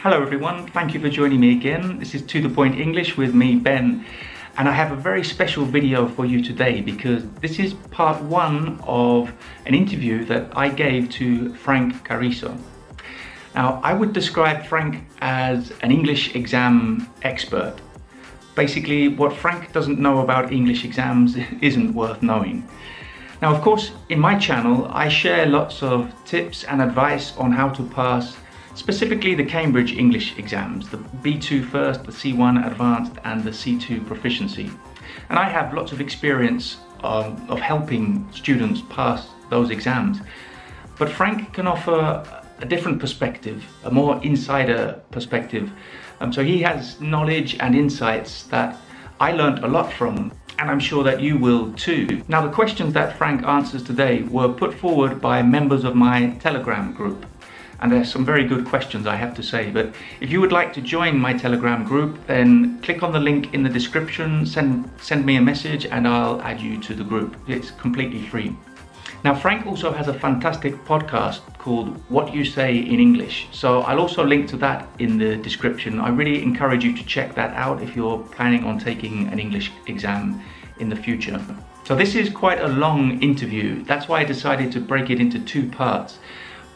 Hello everyone, thank you for joining me again. This is To The Point English with me, Ben, and I have a very special video for you today because this is part one of an interview that I gave to Frank Carrizo. Now, I would describe Frank as an English exam expert. Basically, what Frank doesn't know about English exams isn't worth knowing. Now, of course, in my channel, I share lots of tips and advice on how to pass specifically the Cambridge English exams, the B2 first, the C1 Advanced and the C2 Proficiency. And I have lots of experience of helping students pass those exams. But Frank can offer a different perspective, a more insider perspective. So he has knowledge and insights that I learned a lot from, and I'm sure that you will too. Now, the questions that Frank answers today were put forward by members of my Telegram group. And there's some very good questions, I have to say. But if you would like to join my Telegram group, then click on the link in the description, send me a message, and I'll add you to the group. It's completely free. Now, Frank also has a fantastic podcast called What You Say in English. So I'll also link to that in the description. I really encourage you to check that out if you're planning on taking an English exam in the future. So this is quite a long interview. That's why I decided to break it into two parts.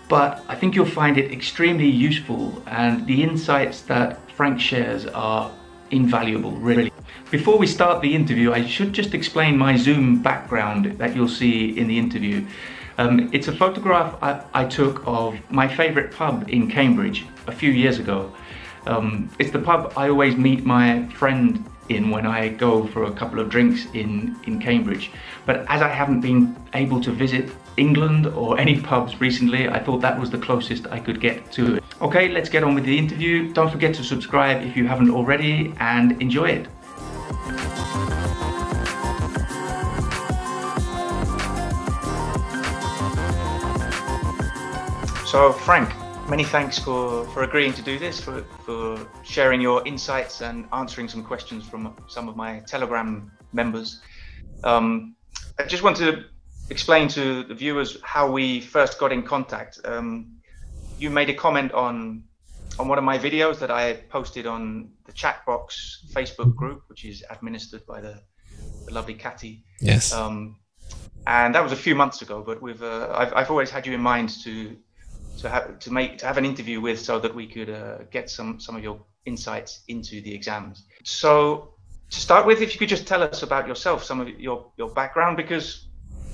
But I think you'll find it extremely useful, and the insights that Frank shares are invaluable, really. Before we start the interview, I should just explain my Zoom background that you'll see in the interview. It's a photograph I took of my favorite pub in Cambridge a few years ago. It's the pub I always meet my friend in when I go for a couple of drinks in Cambridge. But as I haven't been able to visit England or any pubs recently, I thought that was the closest I could get to it. Okay, let's get on with the interview. Don't forget to subscribe if you haven't already, and enjoy it. So Frank, many thanks for agreeing to do this, for sharing your insights and answering some questions from some of my Telegram members. I just want to explain to the viewers how we first got in contact. You made a comment on one of my videos that I posted on the chat box Facebook group, which is administered by the lovely Catty. Yes. And that was a few months ago, but I've always had you in mind to have an interview with, so that we could get some of your insights into the exams. So to start with, if you could just tell us about yourself, some of your background, because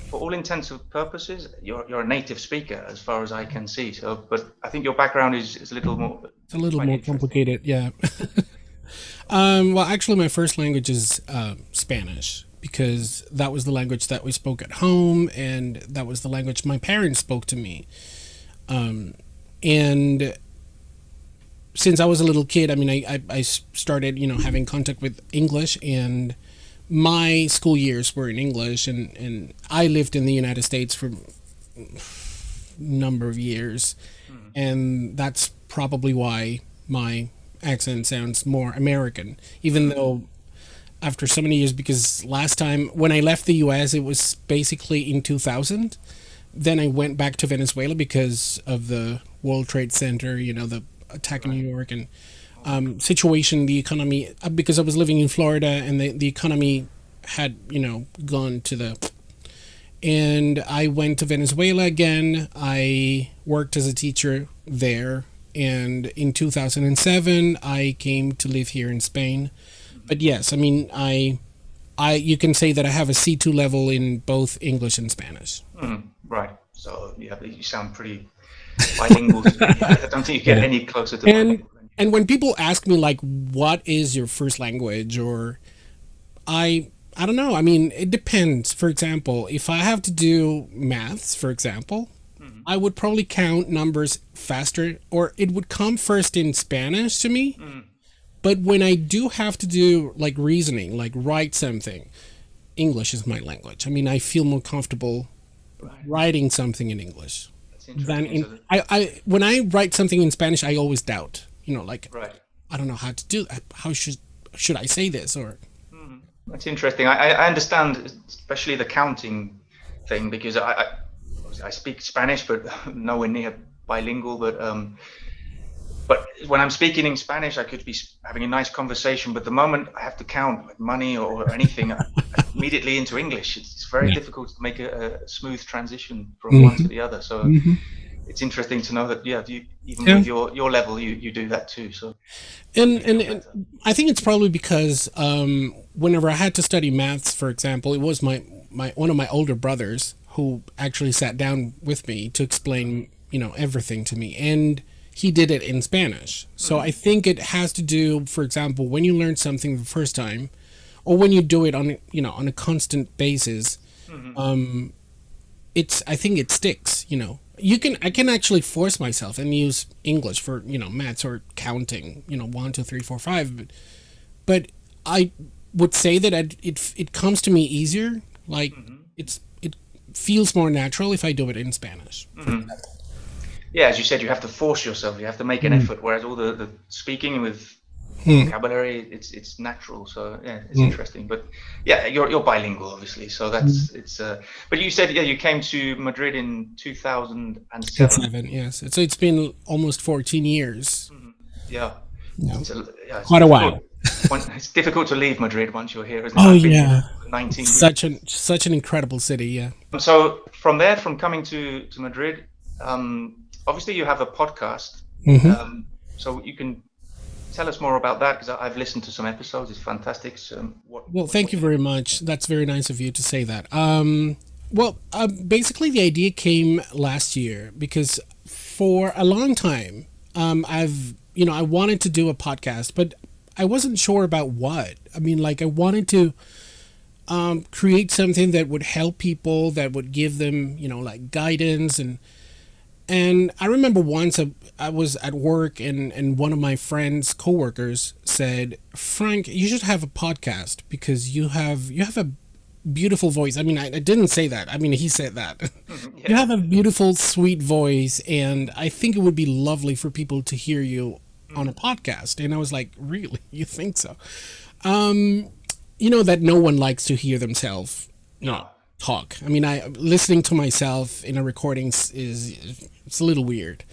for all intents and purposes, you're a native speaker as far as I can see. So, but I think your background is a little more. It's a little more complicated, yeah. Well, actually, my first language is Spanish, because that was the language that we spoke at home, and that was the language my parents spoke to me. And since I was a little kid, I mean, I started, having contact with English, and my school years were in English, and I lived in the United States for a number of years, and that's probably why my accent sounds more American, even though after so many years, because last time when I left the US, it was basically in 2000. Then I went back to Venezuela because of the World Trade Center, the attack in New York, and situation, the economy, because I was living in Florida, and the economy had, gone to the... And I went to Venezuela again. I worked as a teacher there, and in 2007, I came to live here in Spain. But yes, I mean, you can say that I have a C2 level in both English and Spanish. Right. So you sound pretty bilingual. I don't think you get any closer to bilingual. And when people ask me, like, what is your first language, or I don't know. I mean, it depends. For example, if I have to do maths, for example, I would probably count numbers faster, or it would come first in Spanish to me. But when I do have to do like reasoning, like write something, English is my language. I mean, I feel more comfortable writing something in English than in. When I write something in Spanish, I always doubt. I don't know how to do that. How should I say this? Or that's interesting. I understand, especially the counting thing, because I speak Spanish, but nowhere near bilingual. But when I'm speaking in Spanish, I could be having a nice conversation, but the moment I have to count like money or anything, I'm immediately into English. It's very Yeah. difficult to make a smooth transition from one to Hmm. the other. So Hmm. it's interesting to know that, yeah, even Yeah. with your level, you do that too. So And, you and feel and better. I think it's probably because whenever I had to study maths, for example, it was my one of my older brothers who actually sat down with me to explain, everything to me, and he did it in Spanish. So I think it has to do, for example, when you learn something the first time, or when you do it on a constant basis, Mm-hmm. it's I think it sticks. I can actually force myself and use English for maths or counting. 1, 2, 3, 4, 5. But I would say that it comes to me easier. Like Mm-hmm. it feels more natural if I do it in Spanish. For Mm-hmm. Yeah, as you said, you have to force yourself. You have to make an example. effort. Whereas all the speaking with Mm, vocabulary, it's natural. So yeah, it's mm, interesting. But yeah, you're bilingual, obviously. So mm. that's it's. But you said, yeah, you came to Madrid in And 2007. 7, yes. So it's been almost 14 years. Mhm. Yeah, Yeah, yeah, it's quite a difficult. while. It's difficult to leave Madrid once you're here, isn't it? Oh I've been here yeah, for it's 19 such years. an incredible city. Yeah. So from there, from coming to Madrid, obviously you have a podcast. Hmm. So you can tell us more about that because I've listened to some episodes. It's fantastic. So Well, thank what you you do? very much. That's very nice of you to say that. Basically, the idea came last year because for a long time, I wanted to do a podcast, but I wasn't sure about what. I mean, like, I wanted to create something that would help people, that would give them, like guidance. And I remember once I was at work and one of my friends, coworkers, said, "Frank, you should have a podcast because you have a beautiful voice." I mean, I didn't say that. I mean, he said that. You Yeah. have a beautiful, sweet voice, and I think it would be lovely for people to hear you on a Mhm. podcast. And I was like, "Really? You think so?" You know that no one likes to hear themselves, No. talk. I mean, I listening to myself in a recording is it's a little weird.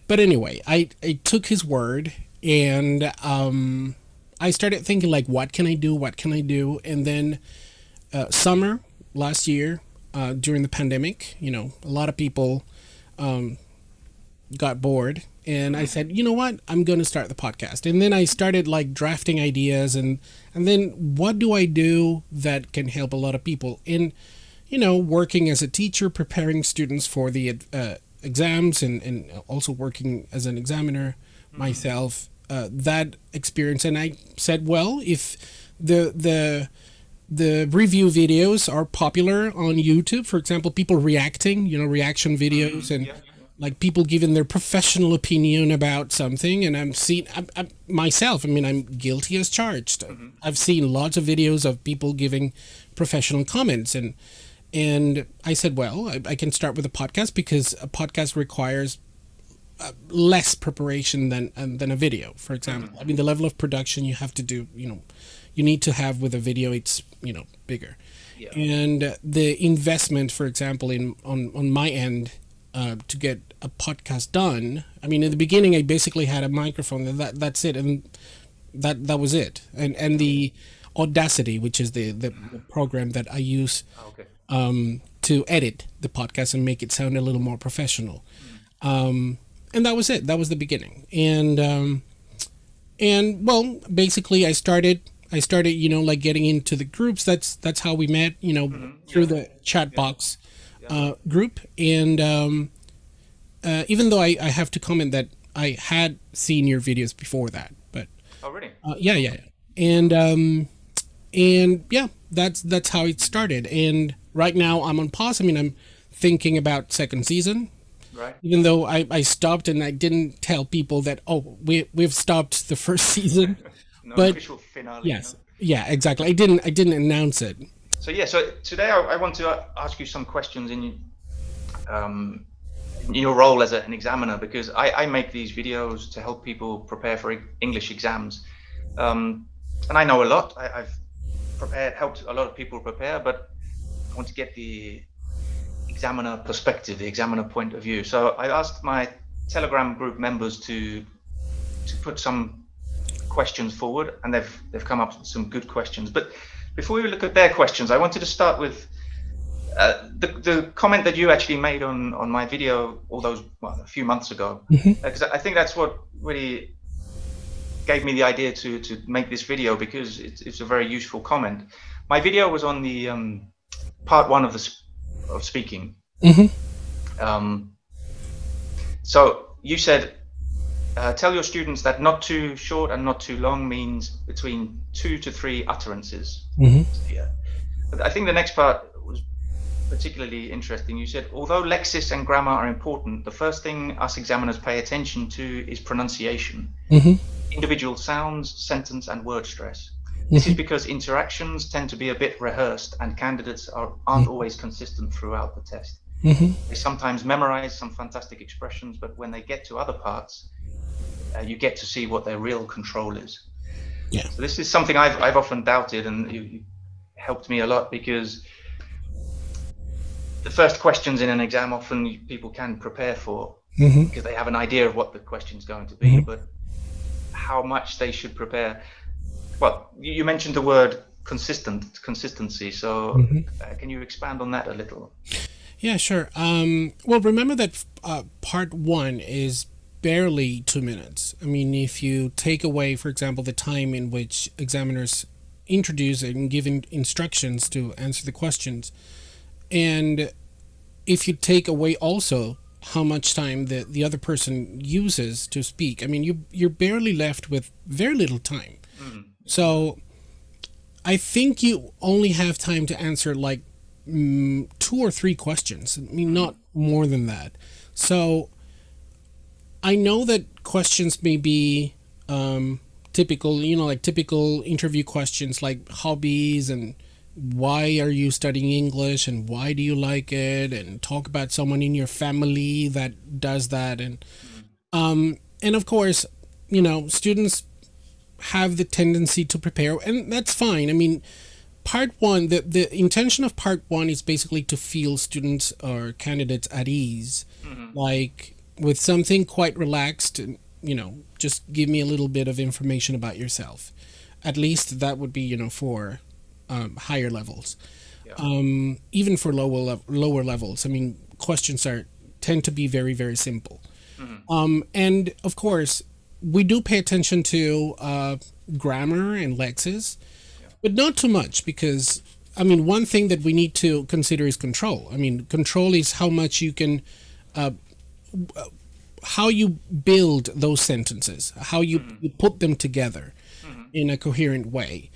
But anyway, I took his word and I started thinking like, what can I do? What can I do? And then summer last year, during the pandemic, a lot of people got bored, and I Mhm. said, you know what, I'm going to start the podcast. And then I started like drafting ideas, and then what do I do that can help a lot of people in, working as a teacher, preparing students for the exams, and also working as an examiner Mhm. myself. That experience, and I said, well, if the review videos are popular on YouTube, for example, people reacting, reaction videos, Mhm. and Yeah. Yeah. like people giving their professional opinion about something. And I'm seeing myself, I mean, I'm guilty as charged. Mhm. I've seen lots of videos of people giving professional comments, and I said, well, I can start with a podcast because a podcast requires less preparation than a video, for example. I Mhm. mean, the level of production you have to do, you need to have with a video, it's bigger. Yeah. And the investment, for example, in on my end, to get a podcast done. I mean, in the beginning, I basically had a microphone, and that's it, and that was it. And the Audacity, which is the program that I use Okay. to edit the podcast and make it sound a little more professional. Mhm. And that was it. That was the beginning. And well, basically, I started, like getting into the groups. That's how we met, Mhm. through Yeah. the chat Yeah. box Yeah. group. And even though I have to comment that I had seen your videos before that, but Oh, really? yeah, yeah, Okay. yeah. And yeah, that's how it started. And right now I'm on pause. I mean, I'm thinking about second season, Right. even though I stopped and I didn't tell people that, oh, we've stopped the first season. No But official finale, no? yes, yeah, exactly. I didn't announce it. So yeah, so today I want to ask you some questions um, in your role as an examiner, because I make these videos to help people prepare for English exams, and I know a lot. I've helped a lot of people prepare, but I want to get the examiner perspective, the examiner point of view. So I asked my Telegram group members to to put some questions forward, and they've come up with some good questions. But before we look at their questions, I wanted to start with the comment that you actually made on my video all those, well, a few months ago, because I think that's what really gave me the idea to make this video, because it's a very useful comment. My video was on the part one of speaking. So you said, tell your students that not too short and not too long means between 2 to 3 utterances. Yeah. But I think the next part was particularly interesting. You said, although lexis and grammar are important, the first thing us examiners pay attention to is pronunciation, individual sounds, sentence, and word stress. This is because interactions tend to be a bit rehearsed, and candidates aren't always consistent throughout the test. They sometimes memorize some fantastic expressions, but when they get to other parts, you get to see what their real control is. Yeah. So this is something I've often doubted, and you helped me a lot, because the first questions in an exam often people can prepare for, because they have an idea of what the question's going to be, but how much they should prepare. Well, you mentioned the word consistency, so can you expand on that a little? Yeah, sure. Well, remember that part one is barely 2 minutes. I mean, if you take away, for example, the time in which examiners introduce and give instructions to answer the questions, and if you take away also how much time the other person uses to speak, I mean, you're barely left with very little time. So I think you only have time to answer like 2 or 3 questions. I mean, not more than that. So I know that questions may be typical, like typical interview questions like hobbies and why are you studying English and why do you like it, and talk about someone in your family that does that. And of course, students have the tendency to prepare, and that's fine. I mean, part one, the intention of part one is basically to feel students or candidates at ease, like with something quite relaxed, and just give me a little bit of information about yourself. At least that would be for higher levels. Even for lower levels, I mean, questions tend to be very, very simple. And of course we do pay attention to grammar and lexis, but not too much, because I mean, one thing that we need to consider is control. I mean, control is how much you can how you build those sentences, how you put them together in a coherent way.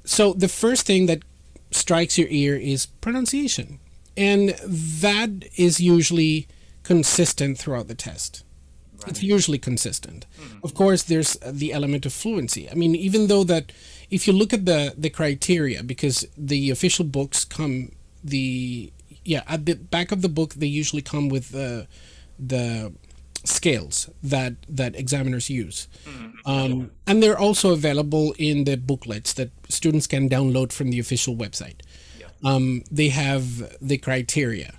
So the first thing that strikes your ear is pronunciation, and that is usually consistent throughout the test. It's usually consistent. Of course, there's the element of fluency. I mean, even though that if you look at the criteria, because the official books come, at the back of the book, they usually come with the scales that examiners use. And they're also available in the booklets that students can download from the official website. They have the criteria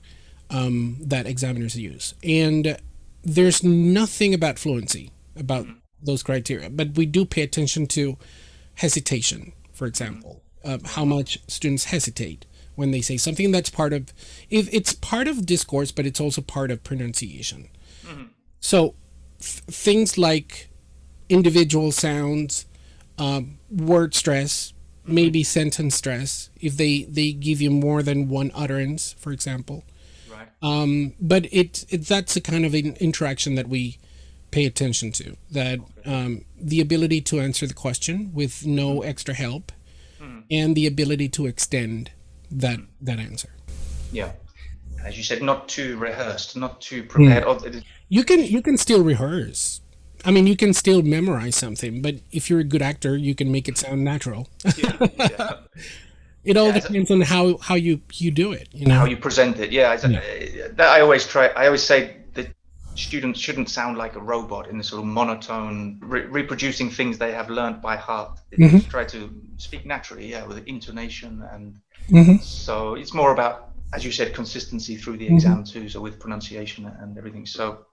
that examiners use. And there's nothing about fluency, about those criteria, but we do pay attention to hesitation, for example, how much students hesitate when they say something. That's part of, if it's part of discourse, but it's also part of pronunciation. So things like individual sounds, word stress, maybe sentence stress, if they give you more than one utterance, for example. But that's a kind of an interaction that we pay attention to, that the ability to answer the question with no extra help, and the ability to extend that answer. Yeah. As you said, not too rehearsed, not too prepared. You can still rehearse. I mean, you can still memorize something, but if you're a good actor, you can make it sound natural. It all depends on how you do it, how you present it. I always say that students shouldn't sound like a robot in this sort of monotone, reproducing things they have learned by heart. Try to speak naturally, with intonation, and so it's more about, as you said, consistency through the exam too. So with pronunciation and everything. So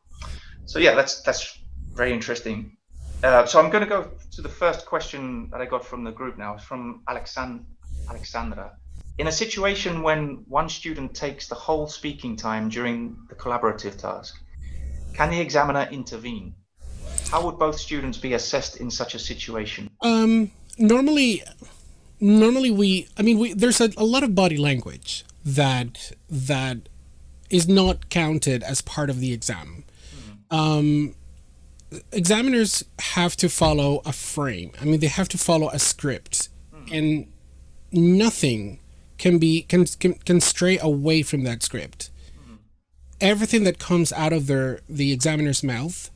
yeah, that's very interesting. So I'm going to go to the first question that I got from the group now. It's from Alexandra. In a situation when one student takes the whole speaking time during the collaborative task, can the examiner intervene? How would both students be assessed in such a situation? Normally, there's a lot of body language that is not counted as part of the exam. Examiners have to follow a frame. I mean, they have to follow a script, and nothing can stray away from that script. Everything that comes out of the examiner's mouth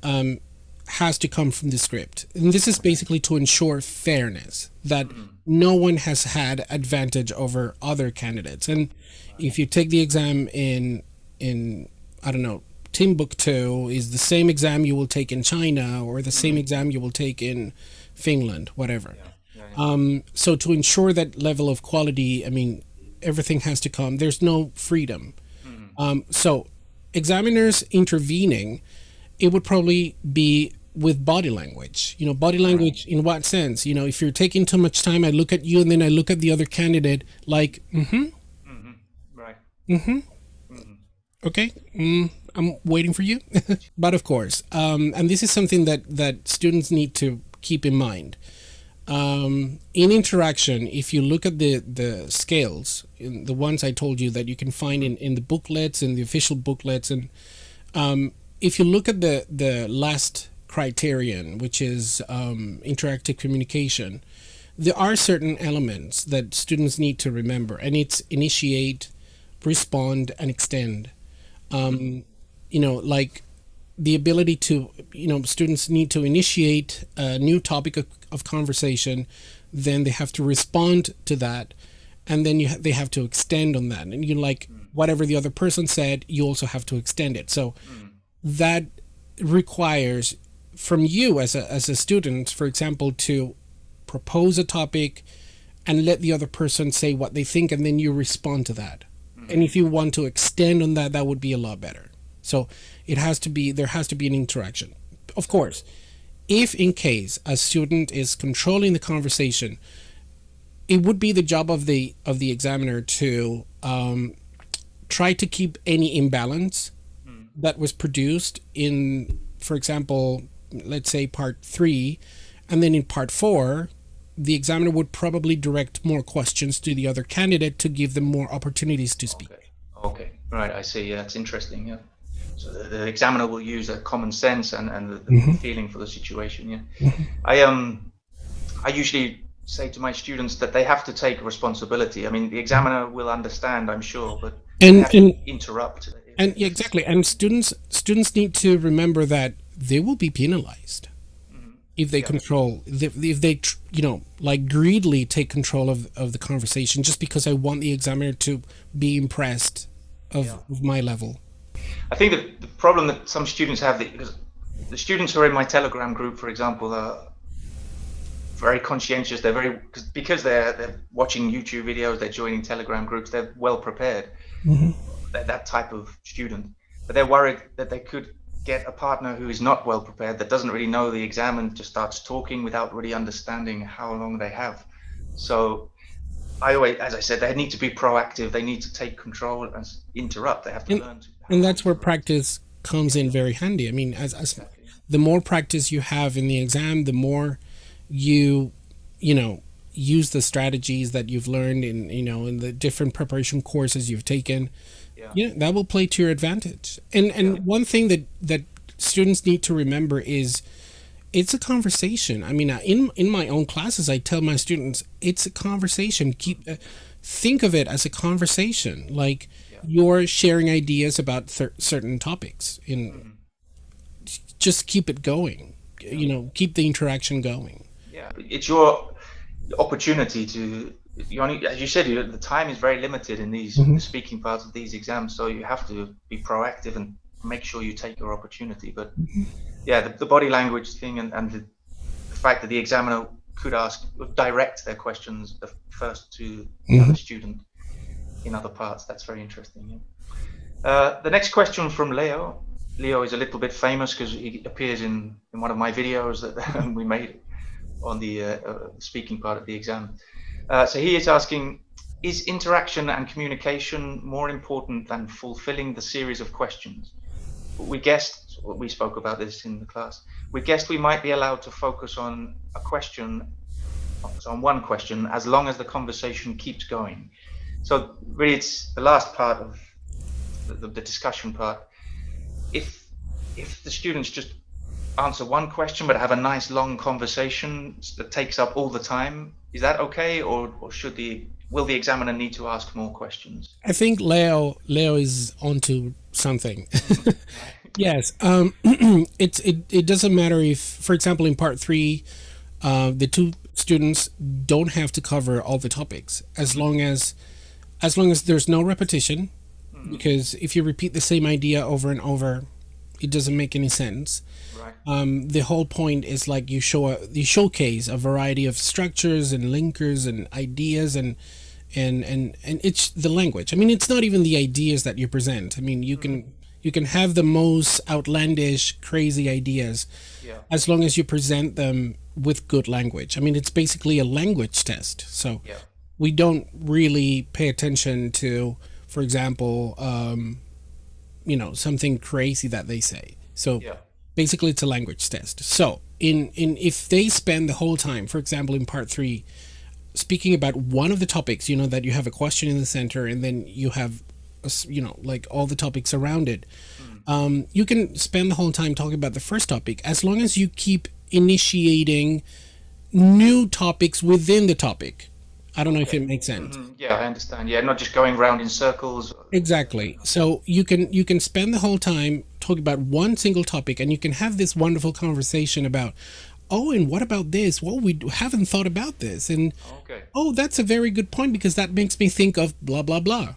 has to come from the script, and this is basically to ensure fairness, that no one has had advantage over other candidates. And if you take the exam in I don't know, Timbuktu, is the same exam you will take in China, or the same exam you will take in Finland, whatever. So to ensure that level of quality, I mean, everything has to come. There's no freedom. So examiners intervening, it would probably be with body language. Body language in what sense? If you're taking too much time, I look at you and then I look at the other candidate like, Right. Okay, I'm waiting for you. But of course, and this is something that students need to keep in mind. In interaction, if you look at the scales, the ones I told you that you can find in the booklets, in the official booklets, and if you look at the last criterion, which is interactive communication, there are certain elements that students need to remember, and it's initiate, respond, and extend. Like the ability to, students need to initiate a new topic of conversation, then they have to respond to that, and then they have to extend on that. And whatever the other person said, you also have to extend it. So that requires from you as a student, for example, to propose a topic and let the other person say what they think, and then you respond to that. And if you want to extend on that, that would be a lot better. So there has to be an interaction. Of course, if in case a student is controlling the conversation, it would be the job of the examiner to try to keep any imbalance that was produced in, for example, let's say part 3, and then in part 4, the examiner would probably direct more questions to the other candidate to give them more opportunities to speak. Okay. Right, I see. Yeah, it's interesting. Yeah. So the examiner will use a common sense and the feeling for the situation. Yeah. I usually say to my students that they have to take responsibility. I mean, the examiner will understand, I'm sure, but they have to interrupt. And yeah, exactly. And students need to remember that they will be penalized if they control, if they like greedily take control of the conversation just because I want the examiner to be impressed of my level. I think that the problem that some students have, because the students who are in my Telegram group, for example, are very conscientious. They're because they're watching YouTube videos, they're joining Telegram groups, they're well prepared. They're that type of student, but they're worried that they could get a partner who is not well prepared, that doesn't really know the exam and just starts talking without really understanding how long they have. So I always, as I said, they need to be proactive. They need to take control and interrupt. They have to learn to. And that's where practice comes in very handy. I mean, as the more practice you have in the exam, the more you use the strategies that you've learned in the different preparation courses you've taken. That will play to your advantage. And one thing that students need to remember is it's a conversation. I mean, in my own classes, I tell my students it's a conversation. Think of it as a conversation, like you're sharing ideas about certain topics. Just keep it going. Keep the interaction going. Yeah, it's your opportunity to. As you said, the time is very limited in these the speaking parts of these exams, so you have to be proactive and make sure you take your opportunity. But the body language thing and the fact that the examiner could direct their questions first to the other student in other parts, that's very interesting. The next question from Leo: Leo is a little bit famous because he appears in one of my videos that we made on the speaking part of the exam. So he is asking, is interaction and communication more important than fulfilling the series of questions? We guessed, we spoke about this in the class, we guessed we might be allowed to focus on a question, on one question, as long as the conversation keeps going. So really it's the last part of the discussion part. If the students just answer one question but have a nice long conversation that takes up all the time, is that okay, or will the examiner need to ask more questions? I think Leo is onto something. Yes. It doesn't matter if, for example, in part 3, the two students don't have to cover all the topics as long as there's no repetition, because if you repeat the same idea over and over, it doesn't make any sense. Right. The whole point is like you showcase a variety of structures and linkers and ideas, and it's the language. I mean, it's not even the ideas that you present. I mean, you can have the most outlandish, crazy ideas, Yeah. as long as you present them with good language. I mean, it's basically a language test. So Yeah. we don't really pay attention to, for example, something crazy that they say. So Yeah. basically it's a language test. So in if they spend the whole time, for example, in part 3, speaking about one of the topics, that you have a question in the center, and then you have, like all the topics around it. You can spend the whole time talking about the first topic, as long as you keep initiating new topics within the topic. I don't know if it makes sense. Yeah, I understand. Yeah, not just going around in circles. Exactly. So you can spend the whole time talking about one single topic, and you can have this wonderful conversation about, oh, and what about this? Well, we haven't thought about this, and Okay. oh, that's a very good point, because that makes me think of blah blah blah.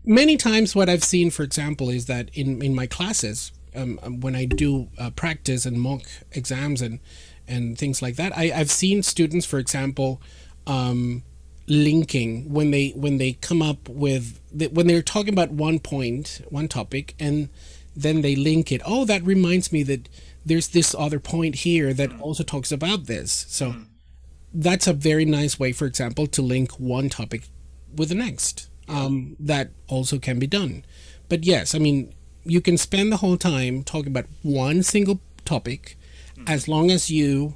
Many times what I've seen, for example, is that in my classes, when I do practice and mock exams and things like that, I've seen students, for example, linking when they come up with when they're talking about one topic, and then they link it. Oh, that reminds me that there's this other point here that also talks about this. So that's a very nice way, for example, to link one topic with the next. That also can be done. But yes, I mean, you can spend the whole time talking about one single topic, as long as you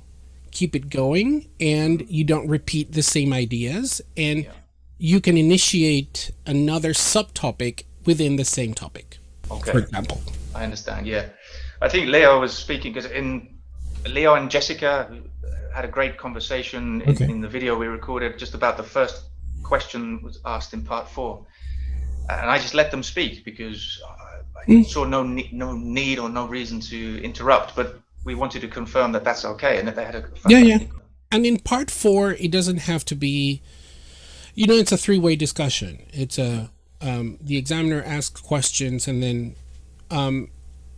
keep it going and you don't repeat the same ideas, and you can initiate another subtopic within the same topic. Okay. For example. I understand. Yeah, I think Leo was speaking because Leo and Jessica had a great conversation in the video we recorded just about the first question was asked in part 4, and I just let them speak because I saw no need or no reason to interrupt, but we wanted to confirm that that's okay and that they had a fantastic... And in part 4, it doesn't have to be, it's a 3-way discussion. It's the examiner asks questions, and then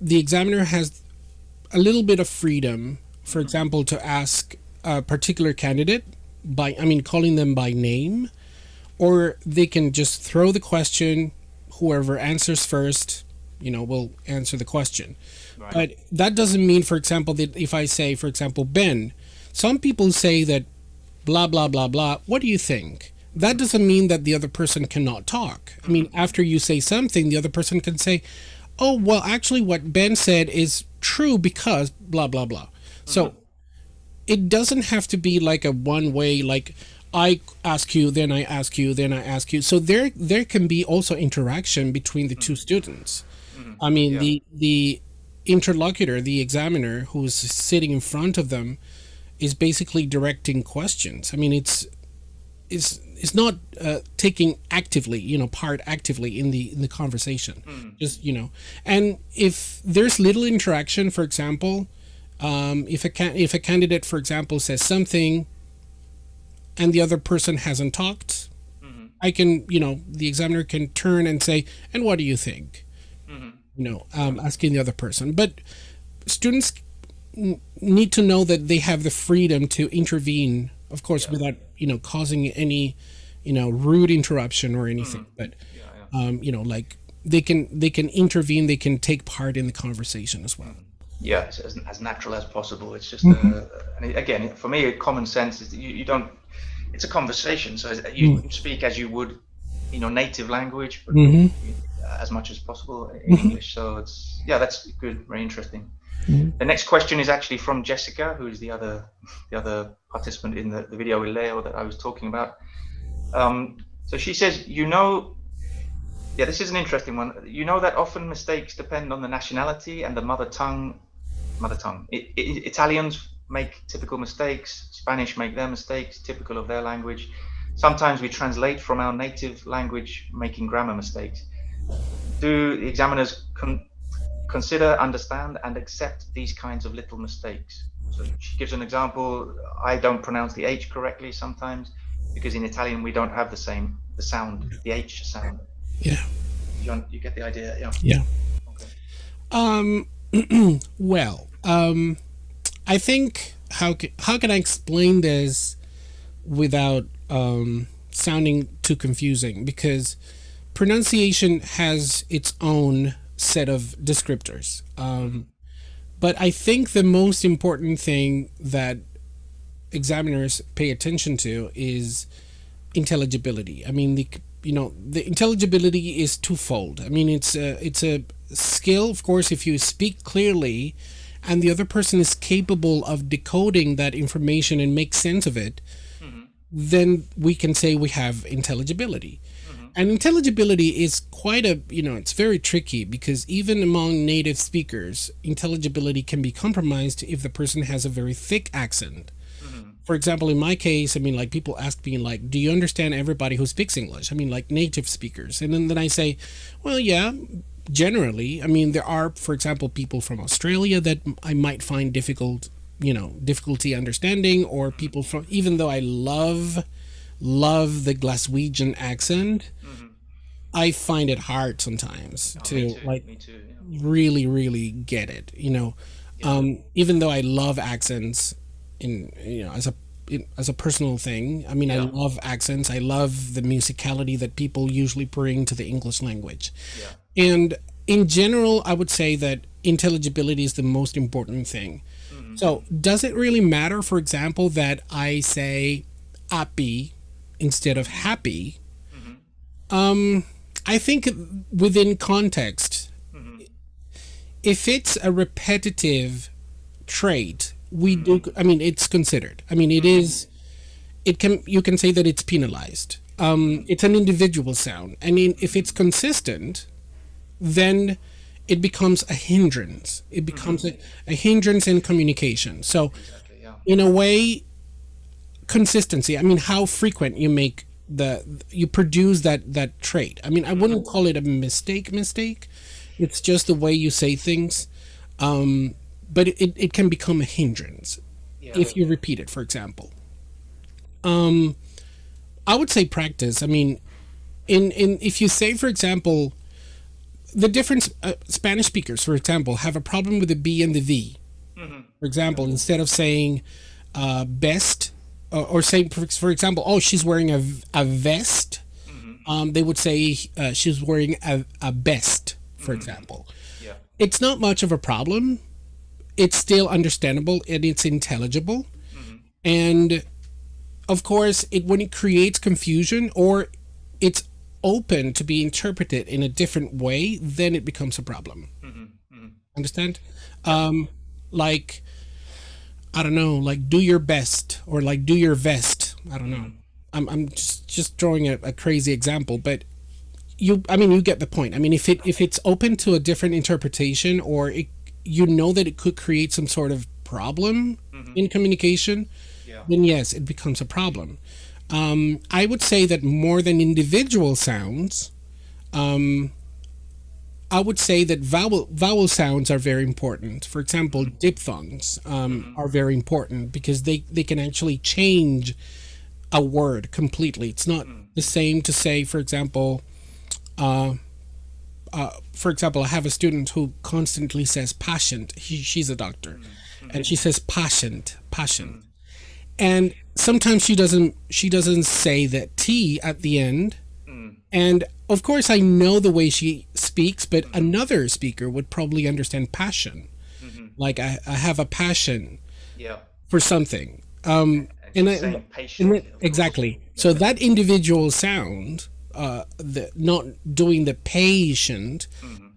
the examiner has a little bit of freedom, for example, to ask a particular candidate calling them by name, or they can just throw the question. Whoever answers first, will answer the question. Right. But that doesn't mean, for example, that if I say, for example, Ben, some people say that blah, blah, blah, blah, what do you think? That doesn't mean that the other person cannot talk. I mean, after you say something, the other person can say, oh, well, actually what Ben said is true because blah, blah, blah. So it doesn't have to be like a one-way, like I ask you, then I ask you, then I ask you. So there can be also interaction between the two students. I mean, the interlocutor, the examiner who's sitting in front of them, is basically directing questions. I mean, it's not taking actively, part actively in the conversation. Just, and if there's little interaction, for example, if a candidate, for example, says something and the other person hasn't talked, I can, the examiner can turn and say, and what do you think? Asking the other person. But students need to know that they have the freedom to intervene, of course, without, causing any, rude interruption or anything. But, like they can intervene, they can take part in the conversation as well. Yeah, it's as natural as possible. It's just Mhm. and again, for me, common sense is that you don't. It's a conversation, so you Mm. speak as you would in your native language, but Mhm. as much as possible in Mhm. English. So it's yeah, that's good, very interesting. Mhm. The next question is actually from Jessica, who is the other participant in the video with Leo that I was talking about. So she says, yeah, this is an interesting one. You know that often mistakes depend on the nationality and the mother tongue. Italians make typical mistakes. Spanish make their mistakes, typical of their language. Sometimes we translate from our native language, making grammar mistakes. Do the examiners consider, understand, and accept these kinds of little mistakes? So she gives an example. I don't pronounce the H correctly sometimes because in Italian we don't have the sound, the H sound. Yeah. You get the idea? Yeah. Yeah. Okay. Um. Well. I think how can I explain this without sounding too confusing? Because pronunciation has its own set of descriptors. Mm-hmm. But I think the most important thing that examiners pay attention to is intelligibility. I mean, the intelligibility is twofold. I mean, it's a skill, of course, if you speak clearly, and the other person is capable of decoding that information and make sense of it, Mm-hmm. then we can say we have intelligibility. Mm-hmm. And intelligibility is quite it's very tricky because even among native speakers, intelligibility can be compromised if the person has a very thick accent. Mm-hmm. For example, in my case, I mean, like people ask me, like, do you understand everybody who speaks English? I mean, like native speakers. And then I say, well, yeah, generally. I mean, there are, for example, people from Australia that I might find difficulty understanding, or people from, even though I love the Glaswegian accent, Mm-hmm. I find it hard sometimes Oh, me to too. like Me too. Yeah. really get it. Yeah. Even though I love accents in as a personal thing. I mean, I Yeah. love accents. I love the musicality that people usually bring to the English language. Yeah. And in general, I would say that intelligibility is the most important thing. Mm-hmm. So, does it really matter, for example, that I say happy instead of happy? Mm-hmm. I think within context, Mm-hmm. if it's a repetitive trait, we Mm-hmm. do. I mean, it's considered. I mean, it Mm-hmm. is. It can. You can say that it's penalized. Mm-hmm. It's an individual sound, and if it's consistent, then it becomes a hindrance. It Mm-hmm. becomes a hindrance in communication. So, Exactly. Yeah. in a way, consistency. I mean, how frequent you produce that trait. I mean, I Mm-hmm. wouldn't call it a mistake. It's just the way you say things. But it can become a hindrance Yeah. if you repeat it, for example. I would say practice. I mean, in if you say, for example, the difference, Spanish speakers, for example, have a problem with the B and the V. Mm-hmm. For example, instead of saying best, or saying, for example, oh, she's wearing a vest, Mm-hmm. they would say she's wearing a best, for Mm-hmm. example. Yeah. It's not much of a problem. It's still understandable and it's intelligible. Mm-hmm. And of course, when it creates confusion or it's open to be interpreted in a different way, then it becomes a problem. Mm-hmm. Mm-hmm. Understand? Yeah. Like, I don't know, like do your best or like do your vest. I don't know. Mm-hmm. I'm just drawing a crazy example, but I mean, you get the point. I mean, if it's open to a different interpretation, or that it could create some sort of problem Mm-hmm. in communication, Yeah. then yes, it becomes a problem. I would say that more than individual sounds, I would say that vowel sounds are very important. For example, diphthongs Mm-hmm. are very important because they can actually change a word completely. It's not Mm-hmm. the same to say, for example, I have a student who constantly says patient. She's a doctor, Mm-hmm. and she says patient, Mm-hmm. and sometimes she doesn't say that T at the end, Mm-hmm. and of course, I know the way she speaks, but Hmm. another speaker would probably understand passion. Hmm. Like I have a passion Yeah. for something. And And she's I, saying and patient, it, of course. exactly. Yeah. So that individual sound, the not doing the patient, Hmm.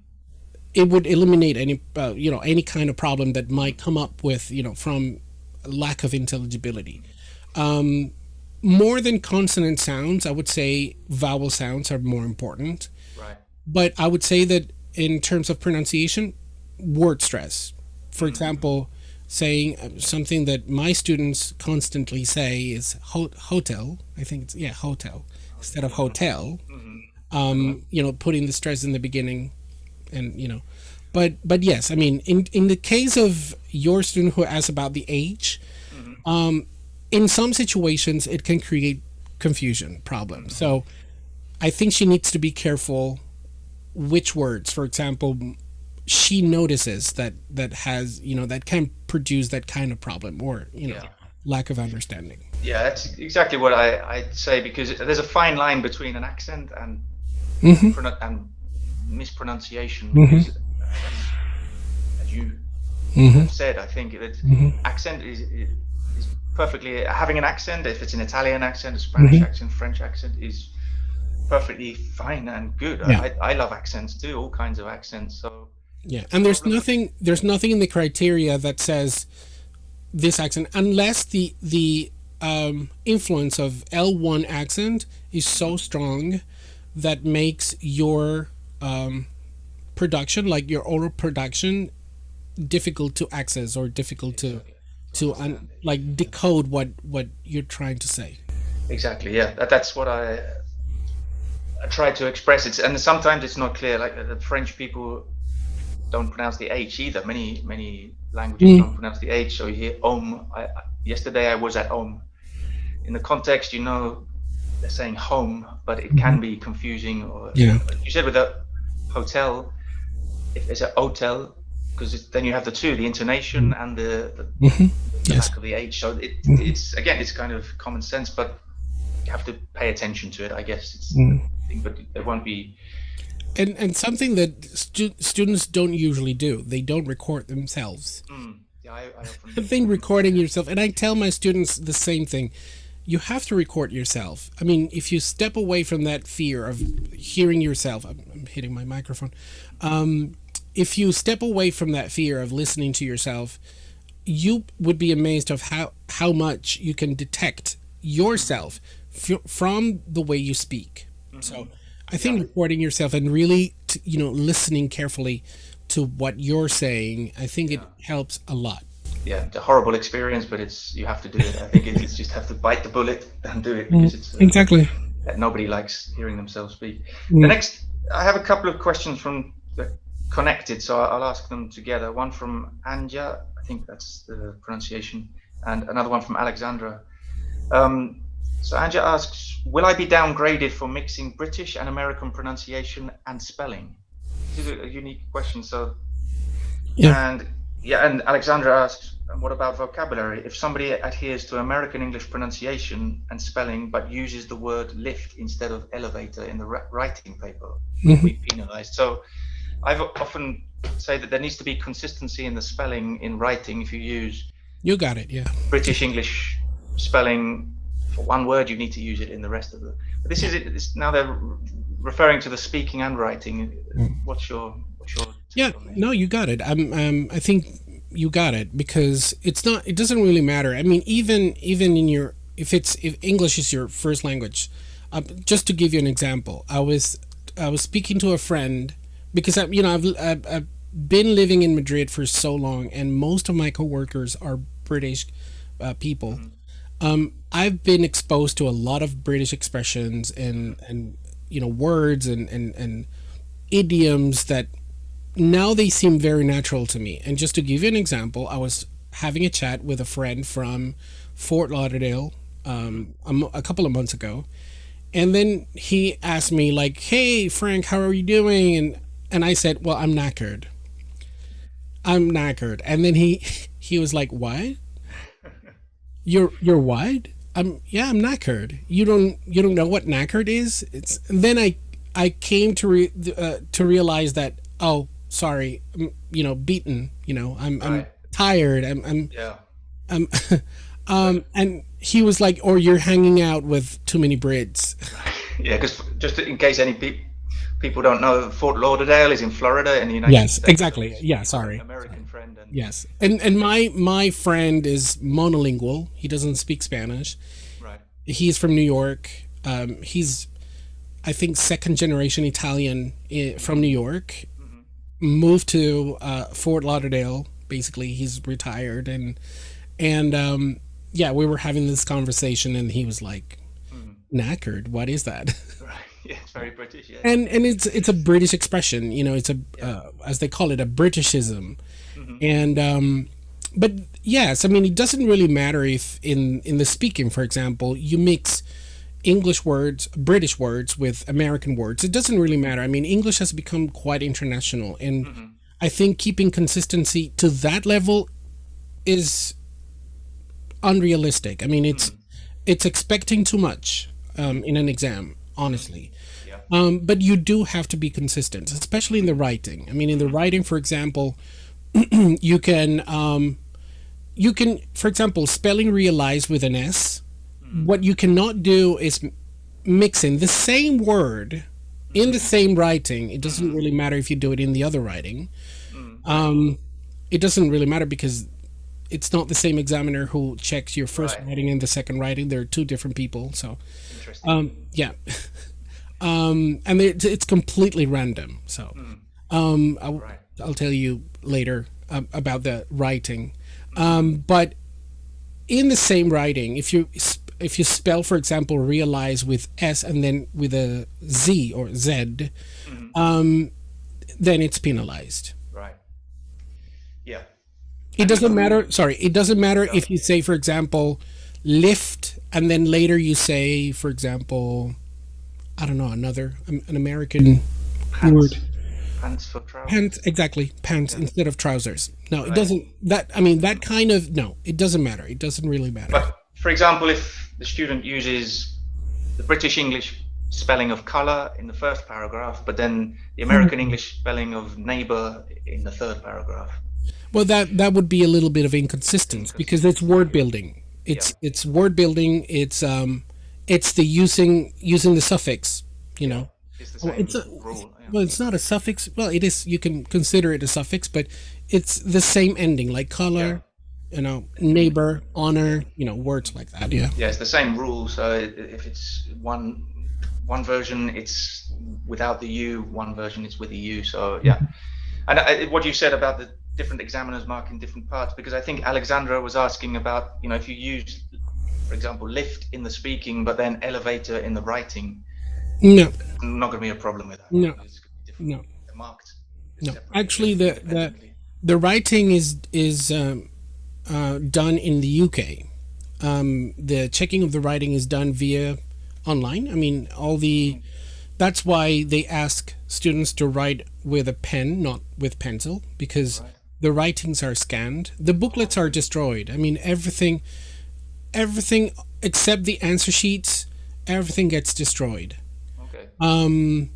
it would eliminate any, any kind of problem that might come up with, from lack of intelligibility. More than consonant sounds, I would say vowel sounds are more important. Right. But I would say that in terms of pronunciation, word stress. For Hmm. example, saying something that my students constantly say is hotel. I think it's, yeah, hotel instead of Hmm. hotel. Hmm. Right. Putting the stress in the beginning, and but yes, I mean, in the case of your student who asked about the age, Hmm. in some situations it can create confusion problems. Hmm. So I think she needs to be careful which words, for example, she notices that has, that can produce that kind of problem, or Yeah. lack of understanding. Yeah, that's exactly what I'd say, because there's a fine line between an accent and Hmm. and mispronunciation, Hmm. because as you Hmm. have said, I think that Hmm. accent is perfectly, having an accent, if it's an Italian accent, a Spanish Hmm. accent, French accent, is perfectly fine and good. Yeah. I love accents too, all kinds of accents. So Yeah, the and there's problem, nothing in the criteria that says this accent, unless the influence of L1 accent is so mhm, strong that makes your production, like your oral production, difficult to access or difficult exactly, to to understand it. like Yeah, decode what you're trying to say. exactly. Yeah, that's what I try to express it, and sometimes it's not clear. Like the French people don't pronounce the H either. Many languages don't Mm. pronounce the H. So you hear om. Yesterday I was at om. In the context, they're saying home, but it Mhm. can be confusing. Or Yeah. you said with a hotel, if it's a hotel, because then you have the two, the intonation and Hmm. the Yes. lack of the H. So Hmm. it's again, it's kind of common sense, but you have to pay attention to it. I guess it's the Mm. thing, but there won't be. And something that students don't usually do, they don't record themselves. Yeah, I I often think recommend recording that. yourself, and I tell my students the same thing. You have to record yourself. I mean, if you step away from that fear of hearing yourself, I'm hitting my microphone. If you step away from that fear of listening to yourself, you would be amazed of how much you can detect Hmm. yourself from the way you speak. Hmm. So I Yeah, think recording yourself and really listening carefully to what you're saying, I think it yeah, helps a lot. yeah. It's a horrible experience, but it's you have to do it. I think it's just have to bite the bullet and do it, Mm, because it's exactly. nobody likes hearing themselves speak. The Mm, next, I have a couple of questions from the connected, so I'll ask them together. One from Anja, I think that's the pronunciation, and another one from Alexandra. Um, so Anja asks, will I be downgraded for mixing British and American pronunciation and spelling? This is a unique question. So, yeah. and yeah, and Alexandra asks, and what about vocabulary? If somebody adheres to American English pronunciation and spelling, but uses the word lift instead of elevator in the writing paper, will they Hmm. be penalized? So I've often say that there needs to be consistency in the spelling in writing. If you use You got it. Yeah. British English spelling for one word, you need to use it in the rest of the. But this Yeah. is it. Now they're referring to the speaking and writing. Mm. What's your Yeah. take on this? No, you got it. I think you got it, because it's not. It doesn't really matter. I mean, even in your, if English is your first language, just to give you an example, I was speaking to a friend, because I've been living in Madrid for so long, and most of my coworkers are British people. Mm-hmm. I've been exposed to a lot of British expressions and words and idioms that now they seem very natural to me. And just to give you an example, I was having a chat with a friend from Fort Lauderdale Mm-hmm. a couple of months ago, and then he asked me like, "Hey Frank, how are you doing?" And I said, "Well, I'm knackered. I'm knackered." And then he was like, "What? You're what?" I'm knackered. You don't know what knackered is? It's and then I came to realize that, oh, sorry, beaten. I'm Right. tired. Yeah. I'm But and he was like, or you're hanging out with too many Brits. yeah, because just in case any people don't know, Fort Lauderdale is in Florida in the United Yes, States, so exactly. Yeah, he's got an sorry. American friend, and Yes, and my friend is monolingual. He doesn't speak Spanish. right. He's from New York. He's, I think, second generation Italian from New York. Hmm. Moved to Fort Lauderdale. Basically, he's retired, and yeah, we were having this conversation, and he was like, Hmm. "Knackered? What is that?" Right. Yeah, it's very British. Yeah. And it's a British expression. It's a Yeah. as they call it, a Britishism. Hmm. And but yes, I mean, it doesn't really matter if in the speaking, for example, you mix English words, British words with American words. It doesn't really matter. I mean, English has become quite international, and Hmm. I think keeping consistency to that level is unrealistic. I mean, Hmm. it's expecting too much in an exam, honestly. Yeah. But you do have to be consistent, especially in the writing. I mean, in the Hmm. writing, for example, you can, for example, spelling realize with an S. Hmm. What you cannot do is mix in the same word in the Hmm. same writing. It doesn't Hmm. really matter if you do it in the other writing. Right. It doesn't really matter because it's not the same examiner who checks your first Right. writing and the second writing. They're two different people. So, Interesting. yeah. And it's completely random. So, Hmm. Right. I'll tell you later about the writing. Hmm. But in the same writing, if you spell, for example, realize with S and then with a Z or Z, Hmm. then it's penalized. Right. Yeah. It And doesn't if we, matter. Sorry, it doesn't matter yeah, if you say, for example, lift, and then later you say, for example, I don't know, another an American word. pants, pants for trousers. Pants, exactly, pants Yeah. instead of trousers. No, it Right. doesn't. That I mean, that kind of no, it doesn't matter. It doesn't really matter. But for example, if the student uses the British English spelling of color in the first paragraph, but then the American English spelling of neighbor in the third paragraph, Well, that would be a little bit of inconsistency because it's inconsistency. word building. Yeah. It's word building. It's the using the suffix. You Yeah. know, It's the well, it's same a rule. Yeah. well, it's not a suffix. Well, it is. You can consider it a suffix, but it's the same ending, like Yeah. color, neighbor, Yeah. honor, words like that. Yeah. Yeah, it's the same rule. So if it's one version, it's without the U. One version, it's with the U. So yeah. And what you said about the different examiners marking different parts, because I think Alexandra was asking about, if you use, for example, lift in the speaking, but then elevator in the writing, No, not going to be a problem with that. no, It's going to be different. no, They're marked no. separately, Actually, the independently. the writing is done in the UK. The checking of the writing is done via online. I mean, Mm. that's why they ask students to write with a pen, not with pencil, because Right. the writings are scanned. The booklets are destroyed. I mean, everything except the answer sheets, everything gets destroyed. Okay.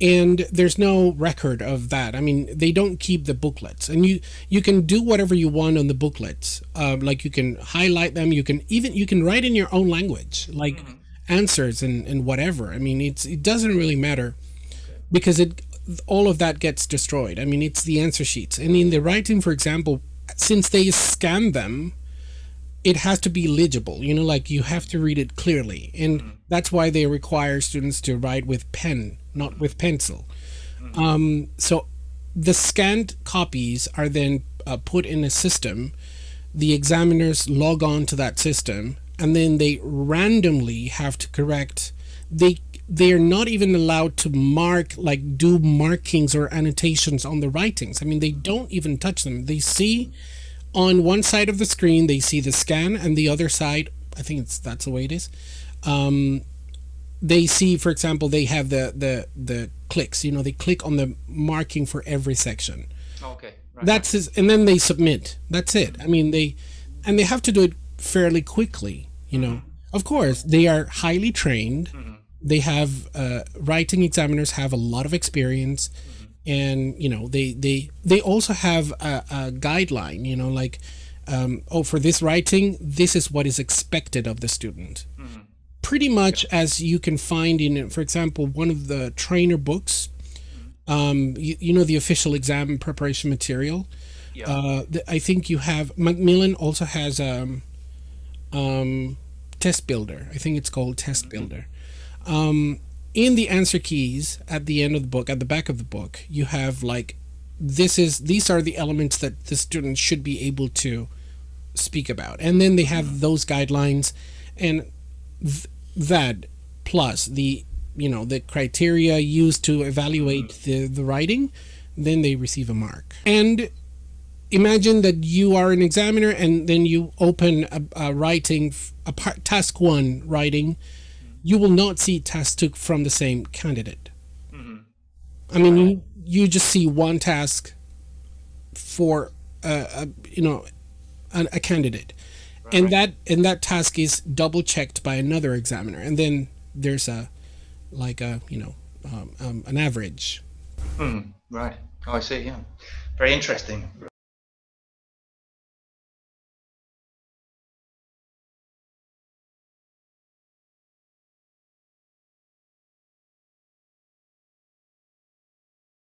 And there's no record of that. I mean, they don't keep the booklets, and you can do whatever you want on the booklets. Like you can highlight them. You can write in your own language, like Hmm. answers and whatever. I mean, it doesn't really matter Okay. because it all of that gets destroyed. I mean, it's the answer sheets, and in the writing, for example, since they scan them, it has to be legible. Like you have to read it clearly, and Hmm. that's why they require students to write with pen, not with pencil. Hmm. So the scanned copies are then put in a system. The examiners log on to that system, and then they randomly have to correct. They are not even allowed to do markings or annotations on the writings. I mean, they don't even touch them. They see on one side of the screen, they see the scan, and the other side, I think that's the way it is. They see, for example, they have the clicks. They click on the marking for every section. Okay. Right. And then they submit. That's it. I Hmm. mean, they have to do it fairly quickly. Hmm. Of course, they are highly trained. Hmm. they have writing examiners have a lot of experience, and you know they also have a guideline. You know, like oh, for this writing, this is what is expected of the student. Pretty much as you can find in, for example, one of the trainer books. You know, the official exam preparation material. Yeah. I think you have Macmillan also has Test Builder. I think it's called Test Builder. In the answer keys at the end of the book, at the back of the book, you have like these are the elements that the student should be able to speak about, and then they have those guidelines, and that plus the, you know, the criteria used to evaluate the writing, then they receive a mark. And imagine that you are an examiner, and then you open a writing, task 1 writing. You will not see task 2 from the same candidate. I mean, you just see one task for you know, a candidate, and that task is double checked by another examiner, and then there's a like a, you know, an average. Right. Oh, I see. Yeah. Very interesting.